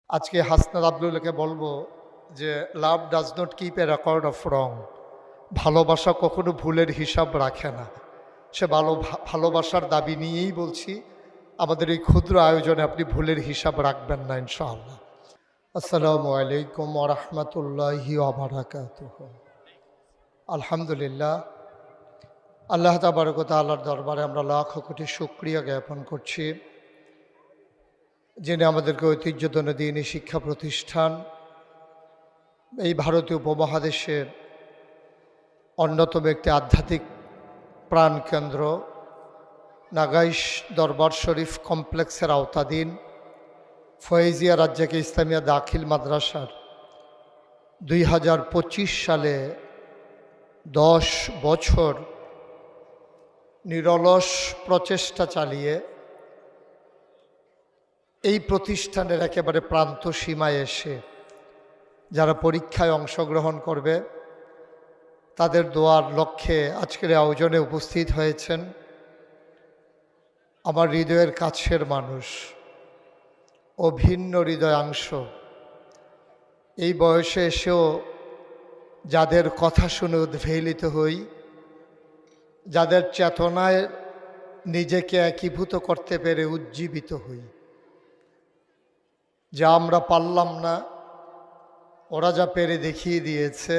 আজকে হাসনাত আবদুল্লাহকে বলবো যে লাভ does not keep A record of রং। ভালোবাসা কখনো ভুলের হিসাব রাখে না। সে ভালোবাসার দাবি নিয়েই বলছি, আমাদের এই ক্ষুদ্র আয়োজনে আপনি ভুলের হিসাব রাখবেন না ইনশাআল্লাহ। আসসালামু আলাইকুম ওয়া রাহমাতুল্লাহি ওয়া বারাকাতুহু। আলহামদুলিল্লাহ, আল্লাহ তাবারক ওয়া তাআলার দরবারে আমরা লাখ কোটি শুকরিয়া জ্ঞাপন করছি, যিনি আমাদেরকে ঐতিহ্যধন্য দ্বীনি শিক্ষা প্রতিষ্ঠান, এই ভারতীয় উপমহাদেশের অন্যতম একটি আধ্যাত্মিক প্রাণকেন্দ্র নাগাইশ দরবার শরীফ কমপ্লেক্সের আওতাধীন ফয়েজিয়া রাজ্জাকে ইসলামিয়া দাখিল মাদ্রাসার 2025 সালে 10 বছর নিরলস প্রচেষ্টা চালিয়ে এই প্রতিষ্ঠানের একেবারে প্রান্ত সীমায় এসে যারা পরীক্ষায় অংশগ্রহণ করবে তাদের দোয়ার লক্ষ্যে আজকের আয়োজনে উপস্থিত হয়েছেন আমার হৃদয়ের কাছের মানুষ, অভিন্ন হৃদয়াংশ। এই বয়সে এসেও যাদের কথা শুনে উদ্বেলিত হই, যাদের চেতনায় নিজেকে একীভূত করতে পেরে উজ্জীবিত হই। যা আমরা পারলাম না, ওরা যা পেরে দেখিয়ে দিয়েছে,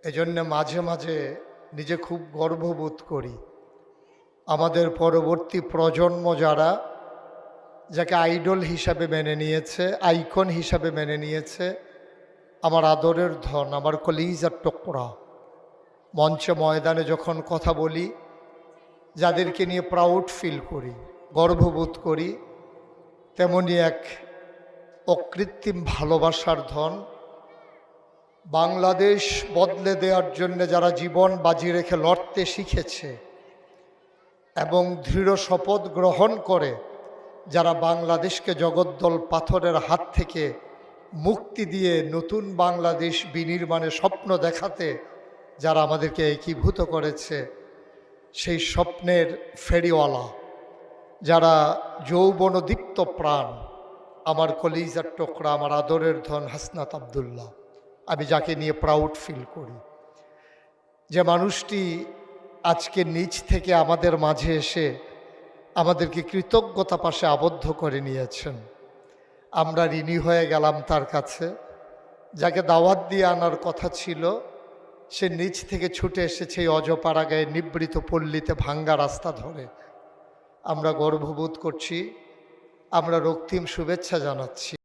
এজন্য মাঝে মাঝে নিজে খুব গর্ববোধ করি। আমাদের পরবর্তী প্রজন্ম যাকে আইডল হিসাবে মেনে নিয়েছে, আইকন হিসাবে মেনে নিয়েছে, আমার আদরের ধন, আমার কলিজার টুকরা, মঞ্চে ময়দানে যখন কথা বলি যাদেরকে নিয়ে প্রাউড ফিল করি, গর্ববোধ করি, তেমনি এক অকৃত্রিম ভালোবাসার ধন। বাংলাদেশ বদলে দেওয়ার জন্য যারা জীবন বাজি রেখে লড়তে শিখেছে এবং দৃঢ় শপথ গ্রহণ করে যারা বাংলাদেশকে জগদ্দল পাথরের হাত থেকে মুক্তি দিয়ে নতুন বাংলাদেশ বিনির্মাণে স্বপ্ন দেখাতে যারা আমাদেরকে একীভূত করেছে, সেই স্বপ্নের ফেরিওয়ালা, যারা যৌবনদীপ্ত প্রাণ, আমার কলিজার টুকরা, আমার আদরের ধন হাসনাত আবদুল্লাহ, আমি যাকে নিয়ে প্রাউড ফিল করি। যে মানুষটি আজকে নিচ থেকে আমাদের মাঝে এসে আমাদেরকে কৃতজ্ঞতা পাশে আবদ্ধ করে নিয়েছেন। আমরা ঋণী হয়ে গেলাম তার কাছে। যাকে দাওয়াত দিয়ে আনার কথা ছিল, সে নিচ থেকে ছুটে এসেছে এই অজপাড়া গায়ে নিবৃত পল্লীতে ভাঙ্গা রাস্তা ধরে। আমরা গর্ববোধ করছি, আমরা রক্তিম শুভেচ্ছা জানাচ্ছি।